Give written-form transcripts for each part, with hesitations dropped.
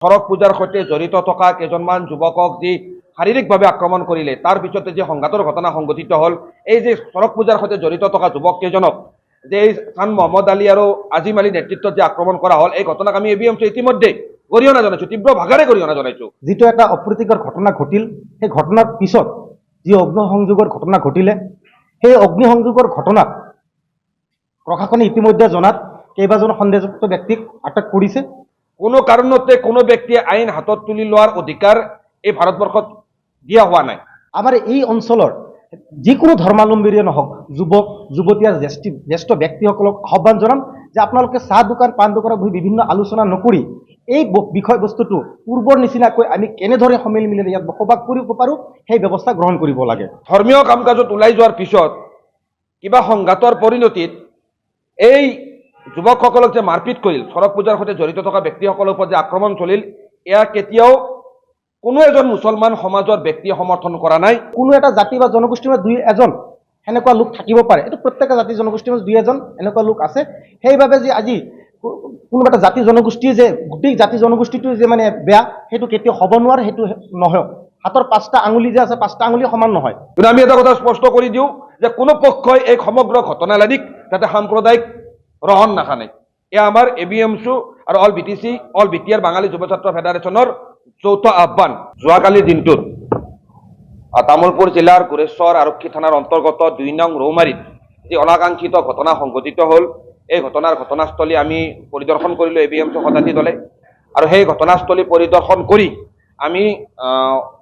সড়ক পূজাৰ সৈতে জড়িত থকা কেইজনমান যুৱকক যি শাৰীৰিকভাৱে আক্ৰমণ কৰিলে তাৰ পিছতে যি সংঘাতৰ ঘটনা সংঘটিত হ'ল, এই যে সড়ক পূজাৰ সৈতে জড়িত থকা যুৱক কেইজনক যে এই খান মহম্মদ আলী আৰু আজিম আলী নেতৃত্বত যে আক্ৰমণ কৰা হ'ল, এই ঘটনাক আমি ABMC ইতিমধ্যে গৰিহণা জনাইছোঁ, তীব্ৰ ভাষাৰে গৰিহণা জনাইছোঁ। যিটো এটা অপ্ৰীতিকৰ ঘটনা ঘটিল, সেই ঘটনাৰ পিছত যি অগ্নিসংযোগৰ ঘটনা ঘটিলে, সেই অগ্নিসংযোগৰ ঘটনাত প্ৰশাসনে ইতিমধ্যে জনাত কেইবাজন সন্দেহযুক্ত ব্যক্তিক আটক কৰিছে। কোনো কাৰণতে কোনো ব্যক্তিয়ে আইন হাতত তুলি লোৱাৰ অধিকাৰ এই ভাৰতবৰ্ষত দিয়া হোৱা নাই। আমাৰ এই অঞ্চলৰ যিকোনো ধৰ্মাৱলম্বীৰে নহওক, যুৱক যুৱতী আৰু জ্যেষ্ঠ ব্যক্তিসকলক আহ্বান জনাম যে আপোনালোকে চাহ দোকান পাণ দোকানত বহি বিভিন্ন আলোচনা নকৰি এই বিষয়বস্তুটো পূৰ্বৰ নিচিনাকৈ আমি কেনেদৰে সমিল মিলেৰে ইয়াত বসবাস কৰিব পাৰোঁ সেই ব্যৱস্থা গ্ৰহণ কৰিব লাগে। ধৰ্মীয় কাম কাজত ওলাই যোৱাৰ পিছত কিবা সংঘাতৰ পৰিণতিত এই যুৱকসকলক যে মাৰপিট কৰিল, সড়ক পূজাৰ সৈতে জড়িত থকা ব্যক্তিসকলৰ ওপৰত যে আক্ৰমণ চলিল, এয়া কেতিয়াও কোনো এজন মুছলমান সমাজৰ ব্যক্তিয়ে সমৰ্থন কৰা নাই। কোনো এটা জাতি বা জনগোষ্ঠীৰ দুই এজন সেনেকুৱা লোক থাকিব পাৰে, এইটো প্ৰত্যেক জাতি জনগোষ্ঠীৰ দুই এজন এনেকুৱা লোক আছে। সেইবাবে যে আজি কোনোবা এটা জাতি জনগোষ্ঠীয়ে যে গোটেই জাতি জনগোষ্ঠীটো যে মানে বেয়া, সেইটো কেতিয়াও হ'ব নোৱাৰে, সেইটো নহয়। হাতৰ 5টা আঙুলি যে আছে, 5টা আঙুলি সমান নহয়। কিন্তু আমি এটা কথা স্পষ্ট কৰি দিওঁ যে কোনো পক্ষই এই সমগ্ৰ ঘটনালানিক যাতে সাম্প্ৰদায়িক ৰহণ নাখানে। এয়া আমাৰ ABMC আৰু অল BTC, অল BTR বাঙালী যুৱ ছাত্ৰ ফেডাৰেশ্যনৰ যৌথ আহ্বান। যোৱাকালিৰ দিনটোত তামুলপুৰ জিলাৰ গোৰেশ্বৰ আৰক্ষী থানাৰ অন্তৰ্গত 2 নং ৰৌমাৰীত যি অনাকাংক্ষিত ঘটনা সংঘটিত হ'ল, এই ঘটনাৰ ঘটনাস্থলী আমি পৰিদৰ্শন কৰিলোঁ ABMC শতাধিক দলে। আৰু সেই ঘটনাস্থলী পৰিদৰ্শন কৰি আমি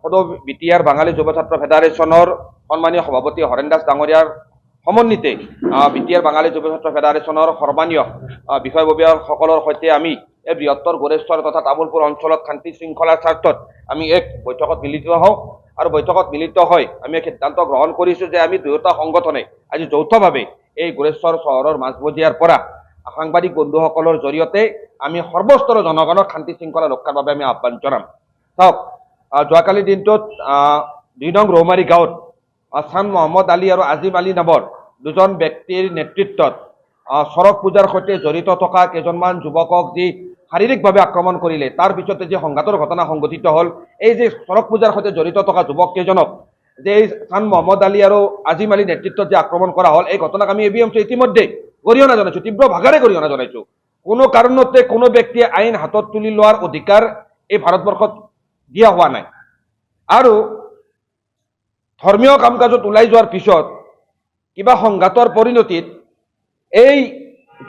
সদৌ BTR বাঙালী যুৱ ছাত্ৰ ফেডাৰেশ্যনৰ সন্মানীয় সভাপতি হৰেণ দাস ডাঙৰীয়াৰ সমন্বিতে BTR বাঙালী যুৱ ছাত্ৰ ফেডাৰেশ্যনৰ সৰ্বানীয় বিষয়ববীয়াসকলৰ সৈতে আমি এই বৃহত্তৰ গোৰেশ্বৰ তথা তামুলপুৰ অঞ্চলত শান্তি শৃংখলাৰ স্বাৰ্থত আমি এক বৈঠকত মিলিত হওঁ। আৰু বৈঠকত মিলিত হৈ আমি এক সিদ্ধান্ত গ্ৰহণ কৰিছোঁ যে আমি দুয়োটা সংগঠনে আজি যৌথভাৱে এই গোৰেশ্বৰ চহৰৰ মাজমজিয়াৰ পৰা সাংবাদিক বন্ধুসকলৰ জৰিয়তে আমি সৰ্বস্তৰৰ জনগণক শান্তি শৃংখলা ৰক্ষাৰ বাবে আমি আহ্বান জনাম। চাওক, যোৱাকালিৰ দিনটোত 2 নং ৰৌমাৰী গাঁৱত খান মহম্মদ আলী আৰু আজিম আলী নামৰ দুজন ব্যক্তিৰ নেতৃত্বত সড়ক পূজাৰ সৈতে জড়িত থকা কেইজনমান যুৱকক যি শাৰীৰিকভাৱে আক্ৰমণ কৰিলে তাৰ পিছতে যি সংঘাতৰ ঘটনা সংঘটিত হ'ল, এই যে সড়ক পূজাৰ সৈতে জড়িত থকা যুৱক কেইজনক যে এই খান মহম্মদ আলী আৰু আজিম আলী নেতৃত্বত যে আক্ৰমণ কৰা হ'ল, এই ঘটনাক আমি ABMC ইতিমধ্যে গৰিহণা জনাইছোঁ, তীব্ৰ ভাষাৰে গৰিহণা জনাইছোঁ। কোনো কাৰণতে কোনো ব্যক্তিয়ে আইন হাতত তুলি লোৱাৰ অধিকাৰ এই ভাৰতবৰ্ষত দিয়া হোৱা নাই। আৰু ধৰ্মীয় কাম কাজত ওলাই যোৱাৰ পিছত কিবা সংঘাতৰ পৰিণতিত এই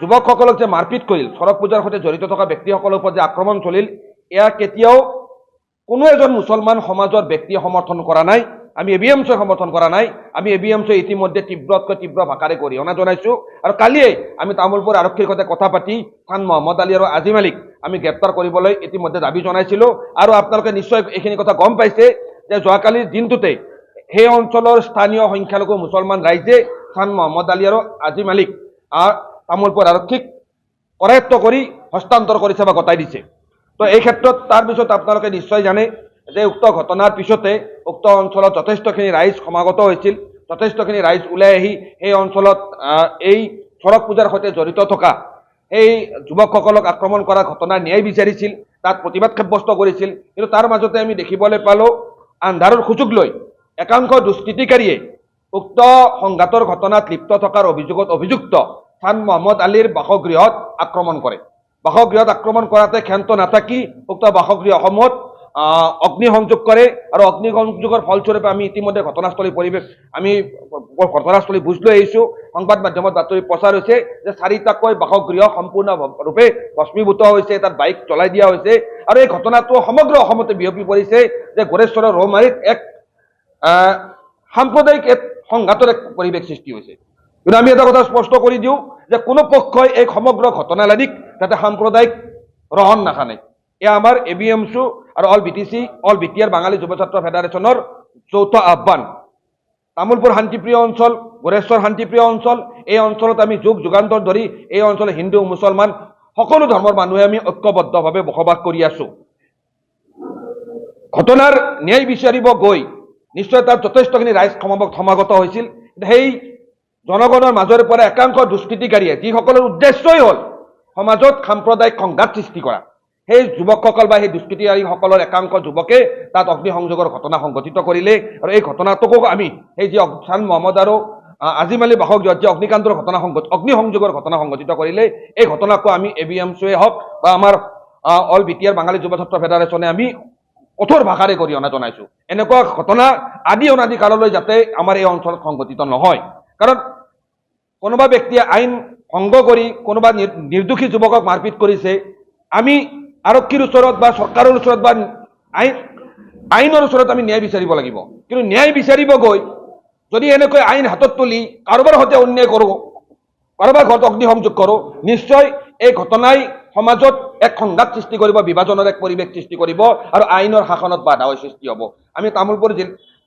যুৱকসকলক যে মাৰপিট কৰিল, সড়ক পূজাৰ সৈতে জড়িত থকা ব্যক্তিসকলৰ ওপৰত যে আক্ৰমণ চলিল, এয়া কেতিয়াও কোনো এজন মুছলমান সমাজৰ ব্যক্তিয়ে সমৰ্থন কৰা নাই। আমি ABMC সমৰ্থন কৰা নাই। আমি ABMC ইতিমধ্যে তীব্ৰতকৈ তীব্ৰ ভাষাৰে গৰিহণা জনাইছোঁ। আৰু কালিয়ে আমি তামুলপুৰ আৰক্ষীৰ সৈতে কথা পাতি খান মহম্মদ আলী আৰু আজিম আলীক আমি গ্ৰেপ্তাৰ কৰিবলৈ ইতিমধ্যে দাবী জনাইছিলোঁ। আৰু আপোনালোকে নিশ্চয় এইখিনি কথা গম পাইছে যে যোৱাকালিৰ দিনটোতে সেই অঞ্চলৰ স্থানীয় সংখ্যালঘু মুছলমান ৰাইজে খান মহম্মদ আলী আৰু আজিম আলীক তামুলপুৰ আৰক্ষীক কৰায়ত্ব কৰি হস্তান্তৰ কৰিছে বা গতাই দিছে। তো এই ক্ষেত্ৰত তাৰ পিছত আপোনালোকে নিশ্চয় জানে যে উক্ত ঘটনাৰ পিছতে উক্ত অঞ্চলত যথেষ্টখিনি ৰাইজ সমাগত হৈছিল। যথেষ্টখিনি ৰাইজ ওলাই আহি সেই অঞ্চলত এই সড়ক পূজাৰ সৈতে জড়িত থকা এই যুৱকসকলক আক্ৰমণ কৰা ঘটনাৰ ন্যায় বিচাৰিছিল, তাত প্ৰতিবাদ সাব্যস্ত কৰিছিল। কিন্তু তাৰ মাজতে আমি দেখিবলৈ পালোঁ আন্ধাৰৰ সুযোগ লৈ একাংশ দুষ্কৃতিকাৰীয়ে উক্ত সংঘাতৰ ঘটনাত লিপ্ত থকাৰ অভিযোগত অভিযুক্ত খান মহম্মদ আলীৰ বাসগৃহত আক্ৰমণ কৰে। বাসগৃহত আক্ৰমণ কৰাতে ক্ষান্ত নাথাকি উক্ত বাসগৃহসমূহত অগ্নিসংযোগ কৰে। আৰু অগ্নিসংযোগৰ ফলস্বৰূপে আমি ইতিমধ্যে ঘটনাস্থলী বুজ লৈ আহিছোঁ। সংবাদ মাধ্যমত বাতৰি প্ৰচাৰ হৈছে যে 4টাকৈ বাসগৃহ সম্পূৰ্ণৰূপে ভস্মীভূত হৈছে, তাত বাইক জ্বলাই দিয়া হৈছে। আৰু এই ঘটনাটো সমগ্ৰ অসমতে বিয়পি পৰিছে যে গোৰেশ্বৰৰ ৰৌমাৰীত এক সাম্প্ৰদায়িক এক সংঘাতৰ এক পৰিৱেশ সৃষ্টি হৈছে। কিন্তু আমি এটা কথা স্পষ্ট কৰি দিওঁ যে কোনো পক্ষই এই সমগ্ৰ ঘটনালানিক যাতে সাম্প্ৰদায়িক ৰহণ নাখানে। এয়া আমাৰ ABMC আৰু অল BTC, অল BTR বাঙালী যুৱ ছাত্ৰ ফেডাৰেশ্যনৰ যৌথ আহ্বান। তামুলপুৰ শান্তিপ্ৰিয় অঞ্চল, গোৰেশ্বৰ শান্তিপ্ৰিয় অঞ্চল, এই অঞ্চলত আমি যুগ যুগান্তৰ ধৰি এই অঞ্চলত হিন্দু মুছলমান সকলো ধৰ্মৰ মানুহে আমি ঐক্যবদ্ধভাৱে বসবাস কৰি আছোঁ। ঘটনাৰ ন্যায় বিচাৰিব গৈ নিশ্চয় তাত যথেষ্টখিনি ৰাইজ সমাগত হৈছিল। সেই জনগণৰ মাজৰে পৰা একাংশ দুষ্কৃতিকাৰীয়ে যিসকলৰ উদ্দেশ্যই হ'ল সমাজত সাম্প্ৰদায়িক সংঘাত সৃষ্টি কৰা, সেই যুৱকসকল বা সেই দুষ্কৃতিকাৰীসকলৰ একাংশ যুৱকে তাত অগ্নিসংযোগৰ ঘটনা সংঘটিত কৰিলে আৰু এই ঘটনাটোকো আমি সেই যি ছান মহম্মদ আৰু আজিম আলী বাসক যি অগ্নিকাণ্ডৰ ঘটনা অগ্নিসংযোগৰ ঘটনা সংঘটিত কৰিলে এই ঘটনাকো আমি ABMCয়ে হওক বা আমাৰ অল BTR বাঙালী যুৱ ছাত্ৰ ফেডাৰেশ্যনে আমি কঠোৰ ভাষাৰে গৰিহণা জনাইছো। এনেকুৱা ঘটনা আদি অনাদি কাললৈ যাতে আমাৰ এই অঞ্চলত সংঘটিত নহয়। কাৰণ কোনোবা ব্যক্তিয়ে আইন ভংগ কৰি কোনোবা নিৰ্দোষী যুৱকক মাৰপিট কৰিছে, আমি আৰক্ষীৰ ওচৰত বা চৰকাৰৰ ওচৰত বা আইনৰ ওচৰত আমি ন্যায় বিচাৰিব লাগিব। কিন্তু ন্যায় বিচাৰিব গৈ যদি এনেকৈ আইন হাতত তুলি কাৰোবাৰ সৈতে অন্যায় কৰোঁ, কাৰোবাৰ ঘৰত অগ্নিসংযোগ কৰোঁ, নিশ্চয় এই ঘটনাই সমাজত এক সংঘাত সৃষ্টি কৰিব, বিভাজনৰ এক পৰিৱেশ সৃষ্টি কৰিব আৰু আইনৰ শাসনত বাধাৰ সৃষ্টি হ'ব। আমি তামোলপুৰ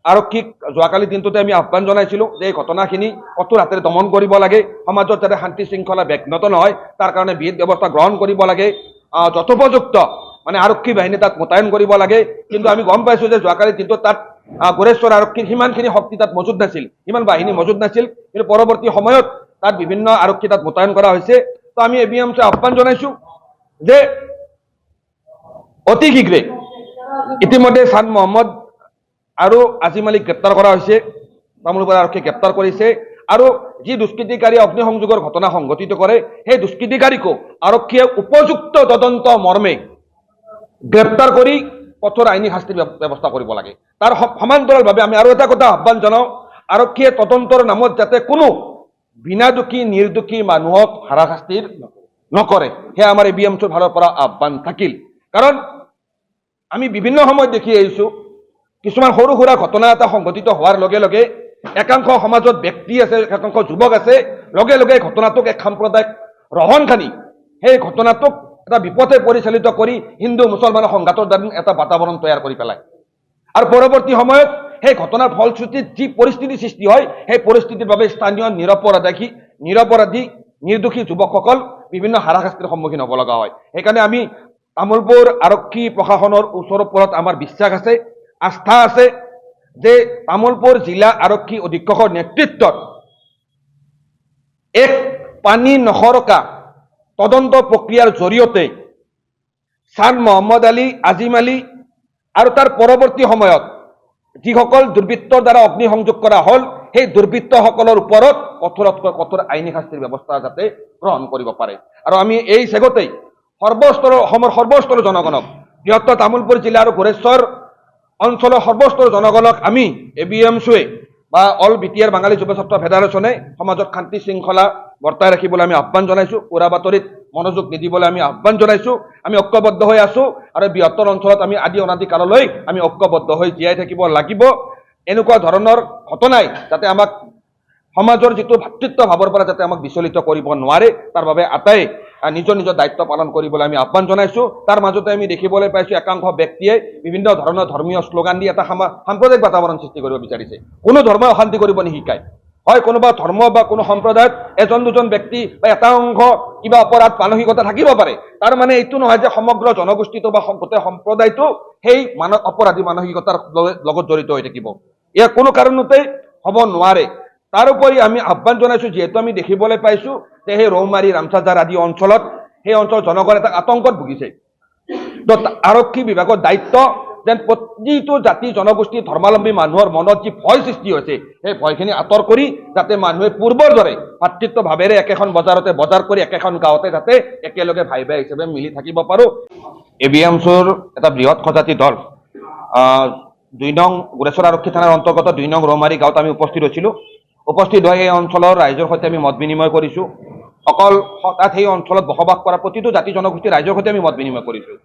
আৰক্ষীক যোৱাকালি দিনটোতে আমি আহ্বান জনাইছিলোঁ যে এই ঘটনাখিনি কঠোৰ হাতেৰে দমন কৰিব লাগে, সমাজত যাতে শান্তি শৃংখলা ব্যাঘ্ত নহয় তাৰ কাৰণে বিহিত ব্যৱস্থা গ্ৰহণ কৰিব লাগে, যথোপযুক্ত মানে আৰক্ষী বাহিনী তাত মোতায়েন কৰিব লাগে। কিন্তু আমি গম পাইছোঁ যে যোৱাকালি দিনটোত তাত গোৰেশ্বৰ আৰক্ষীৰ সিমানখিনি শক্তি তাত মজুত নাছিল, সিমান বাহিনী মজুত নাছিল। কিন্তু পৰৱৰ্তী সময়ত তাত বিভিন্ন আৰক্ষী তাত মোতায়েন কৰা হৈছে। তো আমি ABMCয়ে আহ্বান জনাইছোঁ যে অতি শীঘ্ৰে ইতিমধ্যে ছান মহম্মদ আৰু আজিম আলীক গ্ৰেপ্তাৰ কৰা হৈছে, তামোলপুৰ আৰক্ষীয়ে গ্ৰেপ্তাৰ কৰিছে আৰু যি দুষ্কৃতিকাৰী অগ্নিসংযোগৰ ঘটনা সংঘটিত কৰে সেই দুষ্কৃতিকাৰীকো আৰক্ষীয়ে উপযুক্ত তদন্ত মৰ্মে গ্ৰেপ্তাৰ কৰি কঠোৰ আইনী শাস্তিৰ ব্যৱস্থা কৰিব লাগে। তাৰ সমান্তৰালভাৱে আমি আৰু এটা কথা আহ্বান জনাওঁ, আৰক্ষীয়ে তদন্তৰ নামত যাতে কোনো বিনা দোষী নিৰ্দোষী মানুহক হাৰাশাস্তিৰ নকৰে, সেয়া আমাৰ ABMCৰ ফালৰ পৰা আহ্বান থাকিল। কাৰণ আমি বিভিন্ন সময়ত দেখি আহিছোঁ কিছুমান সৰু সুৰা ঘটনা এটা সংঘটিত হোৱাৰ লগে লগে একাংশ সমাজত ব্যক্তি আছে, একাংশ যুৱক আছে, লগে লগে ঘটনাটোক এক সাম্প্ৰদায়িক ৰহণ খানি সেই ঘটনাটোক এটা বিপথে পৰিচালিত কৰি হিন্দু মুছলমানৰ সংঘাতৰ দ্বাৰা এটা বাতাবৰণ তৈয়াৰ কৰি পেলায়। আৰু পৰৱৰ্তী সময়ত সেই ঘটনাৰ ফলশ্ৰুতিত যি পৰিস্থিতি সৃষ্টি হয় সেই পৰিস্থিতিৰ বাবে স্থানীয় নিৰপৰাধী নিৰ্দোষী যুৱকসকল বিভিন্ন হাৰাশাস্তিৰ সন্মুখীন হ'ব লগা হয়। সেইকাৰণে আমি তামোলপুৰ আৰক্ষী প্ৰশাসনৰ ওপৰত আমাৰ বিশ্বাস আছে, আস্থা আছে যে তামোলপুৰ জিলা আৰক্ষী অধীক্ষকৰ নেতৃত্বত এক পানী নসৰকা তদন্ত প্ৰক্ৰিয়াৰ জৰিয়তে ছান মহম্মদ আলী, আজিম আলী আৰু তাৰ পৰৱৰ্তী সময়ত যিসকল দুৰ্বৃত্তৰ দ্বাৰা অগ্নিসংযোগ কৰা হ'ল সেই দুৰ্বৃত্তসকলৰ ওপৰত কঠোৰতকৈ কঠোৰ আইনী শাস্তিৰ ব্যৱস্থা যাতে গ্ৰহণ কৰিব পাৰে। আৰু আমি এই চেগতেই অসমৰ সৰ্বস্তৰৰ জনগণক, বৃহত্তৰ তামোলপুৰ জিলা আৰু গোৰেশ্বৰ অঞ্চলৰ সৰ্বস্তৰৰ জনগণক আমি ABMCয়ে বা অল BTR বাঙালী যুৱ ছাত্ৰ ফেডাৰেশ্যনে সমাজত শান্তি শৃংখলা বৰ্তাই ৰাখিবলৈ আমি আহ্বান জনাইছোঁ, উৰা বাতৰিত মনোযোগ নিদিবলৈ আমি আহ্বান জনাইছোঁ। আমি ঐক্যবদ্ধ হৈ আছোঁ আৰু বৃহত্তৰ অঞ্চলত আমি আদি অনাদি কাললৈ আমি ঐক্যবদ্ধ হৈ জীয়াই থাকিব লাগিব। এনেকুৱা ধৰণৰ ঘটনাই যাতে আমাক সমাজৰ যিটো ভাতৃত্ব ভাৱৰ পৰা যাতে আমাক বিচলিত কৰিব নোৱাৰে তাৰ বাবে আটাই নিজৰ নিজৰ দায়িত্ব পালন কৰিবলৈ আমি আহ্বান জনাইছোঁ। তাৰ মাজতে আমি দেখিবলৈ পাইছোঁ একাংশ ব্যক্তিয়ে বিভিন্ন ধৰণৰ ধৰ্মীয় শ্লোগান দি এটা সাম্প্ৰদায়িক বাতাবৰণ সৃষ্টি কৰিব বিচাৰিছে। কোনো ধৰ্মই অশান্তি কৰিব নিশিকায়। হয় কোনোবা ধৰ্ম বা কোনো সম্প্ৰদায়ত এজন দুজন ব্যক্তি বা এটা অংশ কিবা অপৰাধ মানসিকতা থাকিব পাৰে, তাৰ মানে এইটো নহয় যে সমগ্ৰ জনগোষ্ঠীটো বা গোটেই সম্প্ৰদায়টো সেই অপৰাধী মানসিকতাৰ লগত জড়িত হৈ থাকিব। ইয়াৰ কোনো কাৰণতেই হ'ব নোৱাৰে। তাৰোপৰি আমি আহ্বান জনাইছোঁ, যিহেতু আমি দেখিবলৈ পাইছোঁ যে সেই ৰৌমাৰী, ৰামচাজাৰ আদি অঞ্চলত সেই অঞ্চলৰ জনগণ এটা আতংকত ভুগিছে। তো আৰক্ষী বিভাগৰ দায়িত্ব যেন প্ৰতিটো জাতি জনগোষ্ঠী ধৰ্মাৱলম্বী মানুহৰ মনত যি ভয় সৃষ্টি হৈছে সেই ভয়খিনি আঁতৰ কৰি যাতে মানুহে পূৰ্বৰ দৰে ভাতৃত্ব ভাৱেৰে একেখন বজাৰতে বজাৰ কৰি একেখন গাঁৱতে যাতে একেলগে ভাই ভাই হিচাপে মিলি থাকিব পাৰোঁ। ABMCৰ এটা বৃহৎ সজাতি দল 2 নং গোৰেশ্বৰ আৰক্ষী থানাৰ অন্তৰ্গত 2 নং ৰৌমাৰী গাঁৱত আমি উপস্থিত হৈছিলোঁ। উপস্থিত হৈ এই অঞ্চলৰ ৰাইজৰ সৈতে আমি মত বিনিময় কৰিছোঁ। অকল তাত সেই অঞ্চলত বসবাস কৰা প্ৰতিটো জাতি জনগোষ্ঠীৰ ৰাইজৰ সৈতে আমি মত বিনিময় কৰিছোঁ।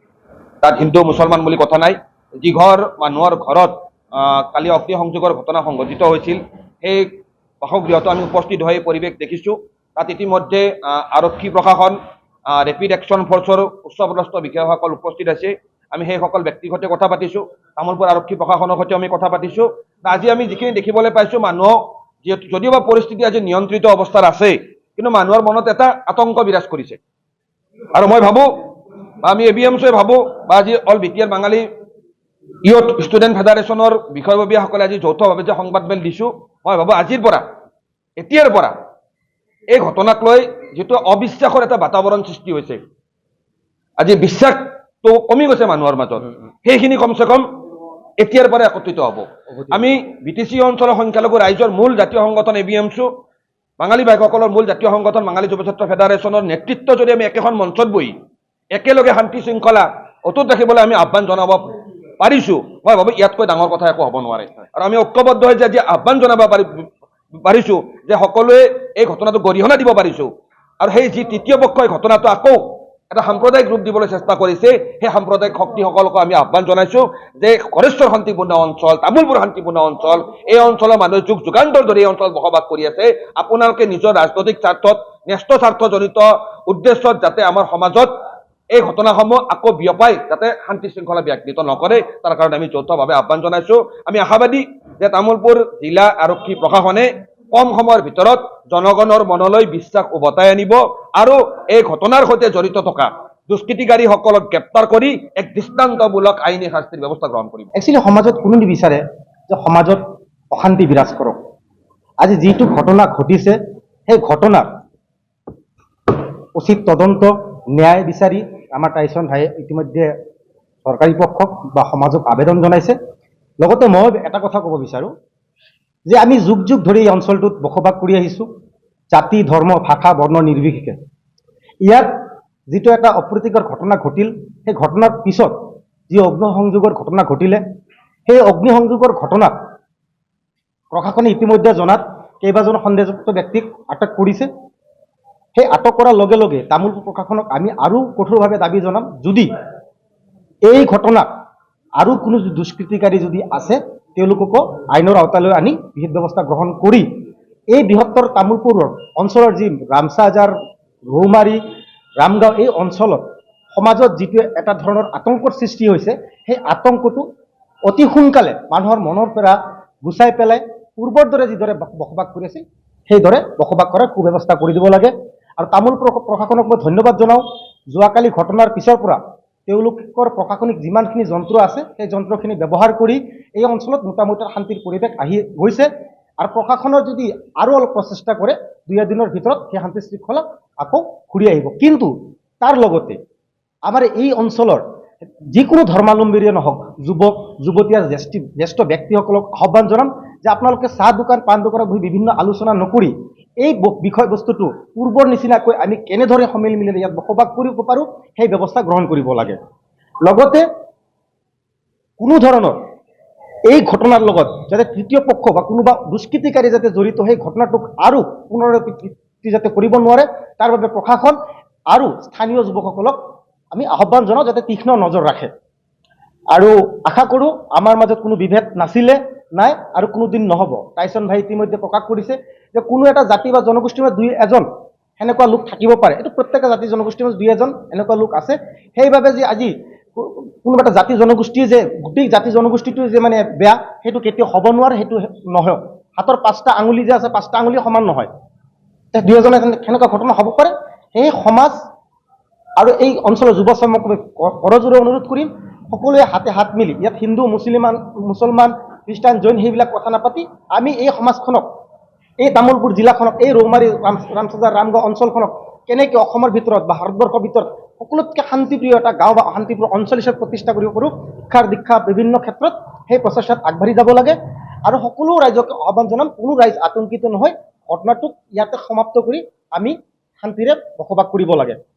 তাত হিন্দু মুছলমান বুলি কথা নাই। যি ঘৰ মানুহৰ ঘৰত কালি অগ্নিসংযোগৰ ঘটনা সংঘটিত হৈছিল সেই বাসগৃহতো আমি উপস্থিত হৈ পৰিৱেশ দেখিছোঁ। তাত ইতিমধ্যে আৰক্ষী প্ৰশাসন, ৰেপিড একশ্যন ফ'ৰ্চৰ উচ্চপদস্থ বিষয়াসকল উপস্থিত আছে। আমি সেইসকল ব্যক্তিৰ সৈতে কথা পাতিছোঁ। তামোলপুৰ আৰক্ষী প্ৰশাসনৰ সৈতে আমি কথা পাতিছোঁ। আজি আমি যিখিনি দেখিবলৈ পাইছোঁ, মানুহক যদিওবা পৰিস্থিতি আজি নিয়ন্ত্ৰিত অৱস্থাত আছে, কিন্তু মানুহৰ মনত এটা আতংক বিৰাজ কৰিছে। আৰু মই ভাবোঁ বা আমি ABMCয়ে ভাবোঁ বা আজি অল BTR বাঙালী ইউথ ষ্টুডেণ্ট ফেডাৰেশ্যনৰ বিষয়ববীয়াসকলে আজি যৌথভাৱে যে সংবাদমেল দিছোঁ, মই ভাবোঁ এতিয়াৰ পৰা এই ঘটনাক লৈ যিটো অবিশ্বাসৰ এটা বাতাবৰণ সৃষ্টি হৈছে, আজি বিশ্বাসটো তো কমি গৈছে মানুহৰ মাজত সেইখিনি কমচে কম এতিয়াৰ পৰা একত্ৰিত হ'ব আমি বিটিচি অঞ্চলৰ সংখ্যালঘু ৰাইজৰ মূল জাতীয় সংগঠন এবিএমছু বাঙালী ভাইসকলৰ মূল জাতীয় সংগঠন বাঙালী যুৱ ছাত্ৰ ফেডাৰেশ্যনৰ নেতৃত্ব যদি আমি একেখন মঞ্চত বহি একেলগে শান্তি শৃংখলা অটুট ৰাখিবলৈ আমি আহ্বান জনাব পাৰিছোঁ মই ভাবোঁ ইয়াতকৈ ডাঙৰ কথা একো হ'ব নোৱাৰে আৰু আমি ঐক্যবদ্ধ হৈ যে আজি আহ্বান জনাব পাৰিছোঁ যে সকলোৱে এই ঘটনাটো গৰিহণা দিব পাৰিছোঁ আৰু সেই যি তৃতীয় পক্ষই ঘটনাটো আকৌ এটা সাম্প্ৰদায়িক ৰূপ দিবলৈ চেষ্টা কৰিছে সেই সাম্প্ৰদায়িক শক্তিসকলকো আমি আহ্বান জনাইছোঁ যে কৰেশ্বৰ শান্তিপূৰ্ণ অঞ্চল তামোলপুৰ শান্তিপূৰ্ণ অঞ্চল এই অঞ্চলৰ মানুহে যুগ যুগান্তৰ ধৰি এই অঞ্চলত বসবাস কৰি আছে আপোনালোকে নিজৰ ৰাজনৈতিক স্বাৰ্থত ন্যস্ত স্বাৰ্থজনিত উদ্দেশ্যত যাতে আমাৰ সমাজত এই ঘটনাসমূহ আকৌ বিয়পাই যাতে শান্তি শৃংখলা ব্যাঘ্ত নকৰে তাৰ কাৰণে আমি যৌথভাৱে আহ্বান জনাইছোঁ আমি আশাবাদী যে তামোলপুৰ জিলা আৰক্ষী প্ৰশাসনে কম সময়ৰ ভিতৰত জনগণৰ মনলৈ বিশ্বাস উভতাই আনিব আৰু এই ঘটনাৰ সৈতে জড়িত থকা দুষ্কৃতিকাৰীসকলক গ্ৰেপ্তাৰ কৰি এক দৃষ্টান্তমূলক আইনী শাস্তিৰ ব্যৱস্থা গ্ৰহণ কৰিব একচুৱেলি সমাজত কোনো নিবিচাৰে যে সমাজত অশান্তি বিৰাজ কৰক আজি যিটো ঘটনা ঘটিছে সেই ঘটনাৰ উচিত তদন্ত ন্যায় বিচাৰি আমাৰ টাইচন ভাইয়ে ইতিমধ্যে চৰকাৰী পক্ষক বা সমাজক আবেদন জনাইছে লগতে মই এটা কথা ক'ব বিচাৰোঁ যে আমি যুগ যুগ ধৰি এই অঞ্চলটোত বসবাস কৰি আহিছোঁ জাতি ধৰ্ম ভাষা বৰ্ণ নিৰ্বিশেষে ইয়াত যিটো এটা অপ্ৰীতিকৰ ঘটনা ঘটিল সেই ঘটনাৰ পিছত যি অগ্নিসংযোগৰ ঘটনা ঘটিলে সেই অগ্নিসংযোগৰ ঘটনাত প্ৰশাসনে ইতিমধ্যে জনাত কেইবাজন সন্দেহযুক্ত ব্যক্তিক আটক কৰিছে সেই আটক কৰাৰ লগে লগে তামোলপুৰ প্ৰশাসনক আমি আৰু কঠোৰভাৱে দাবী জনাম যদি এই ঘটনাত আৰু কোনো দুষ্কৃতিকাৰী যদি আছে তেওঁলোককো আইনৰ আওতালৈ আনি বিহিত ব্যৱস্থা গ্ৰহণ কৰি এই বৃহত্তৰ তামোলপুৰৰ অঞ্চলৰ যি ৰামচাজাৰ ৰৌমাৰী ৰামগাঁও এই অঞ্চলত সমাজত যিটো এটা ধৰণৰ আতংকৰ সৃষ্টি হৈছে সেই আতংকটো অতি সোনকালে মানুহৰ মনৰ পৰা গুচাই পেলাই পূৰ্বৰ দৰে যিদৰে বসবাস কৰি আছিল সেইদৰে বসবাস কৰাৰ সুব্যৱস্থা কৰি দিব লাগে আৰু তামোলপুৰ প্ৰশাসনক মই ধন্যবাদ জনাওঁ যোৱাকালি ঘটনাৰ পিছৰ পৰা তেওঁলোকৰ প্ৰশাসনিক যিমানখিনি যন্ত্ৰ আছে সেই যন্ত্ৰখিনি ব্যৱহাৰ কৰি এই অঞ্চলত মোটামুটি শান্তিৰ পৰিৱেশ আহি গৈছে আৰু প্ৰশাসনৰ যদি আৰু অলপ প্ৰচেষ্টা কৰে দুই এদিনৰ ভিতৰত সেই শান্তি শৃংখলা আকৌ ঘূৰি আহিব কিন্তু তাৰ লগতে আমাৰ এই অঞ্চলৰ যিকোনো ধৰ্মাৱলম্বীৰে নহওক যুৱক যুৱতী আৰু জ্যেষ্ঠ ব্যক্তিসকলক আহ্বান জনাম যে আপোনালোকে চাহ দোকান পাণ দোকানত বহি বিভিন্ন আলোচনা নকৰি এই বিষয়বস্তুটো পূৰ্বৰ নিচিনাকৈ আমি কেনেদৰে সমিল মিলেৰে ইয়াত বসবাস কৰিব পাৰোঁ সেই ব্যৱস্থা গ্ৰহণ কৰিব লাগে লগতে কোনো ধৰণৰ এই ঘটনাৰ লগত যাতে তৃতীয় পক্ষ বা কোনোবা দুষ্কৃতিকাৰী যাতে জড়িত সেই ঘটনাটোক আৰু পুনৰাবৃত্তি যাতে কৰিব নোৱাৰে তাৰ বাবে প্ৰশাসন আৰু স্থানীয় যুৱকসকলক আমি আহ্বান জনাওঁ যাতে তীক্ষ্ণ নজৰ ৰাখে আৰু আশা কৰোঁ আমাৰ মাজত কোনো বিভেদ নাছিলে নাই আৰু কোনোদিন নহ'ব টাইচন ভাই ইতিমধ্যে প্ৰকাশ কৰিছে যে কোনো এটা জাতি বা জনগোষ্ঠীৰ মাজত দুই এজন সেনেকুৱা লোক থাকিব পাৰে এইটো প্ৰত্যেকটা জাতি জনগোষ্ঠীৰ মাজত দুই এজন এনেকুৱা লোক আছে সেইবাবে যে আজি কোনোবা এটা জাতি জনগোষ্ঠী যে গোটেই জাতি জনগোষ্ঠীটো যে মানে বেয়া সেইটো কেতিয়াও হ'ব নোৱাৰে সেইটো নহয় হাতৰ পাঁচটা আঙুলি যে আছে পাঁচটা আঙুলি সমান নহয় দুই এজনে সেনেকুৱা ঘটনা হ'ব পাৰে সেই সমাজ আৰু এই অঞ্চলৰ যুৱ চামক কৰজোৰে অনুৰোধ কৰিম সকলোৱে হাতে হাত মিলি ইয়াত হিন্দু মুছলমান খ্ৰীষ্টান জৈন সেইবিলাক কথা নাপাতি আমি এই সমাজখনক এই তামোলপুৰ জিলাখনক এই ৰৌমাৰী ৰামচাজাৰ ৰামগাঁও অঞ্চলখনক কেনেকৈ অসমৰ ভিতৰত বা ভাৰতবৰ্ষৰ ভিতৰত সকলোতকৈ শান্তিপ্ৰিয় এটা গাঁও বা শান্তিপ্ৰিয় অঞ্চল হিচাপে প্ৰতিষ্ঠা কৰিব পাৰোঁ শিক্ষাৰ দীক্ষা বিভিন্ন ক্ষেত্ৰত সেই প্ৰচেষ্টাত আগবাঢ়ি যাব লাগে আৰু সকলো ৰাইজক আহ্বান জনাম কোনো ৰাইজ আতংকিত নহয় ঘটনাটোক ইয়াতে সমাপ্ত কৰি আমি শান্তিৰে বসবাস কৰিব লাগে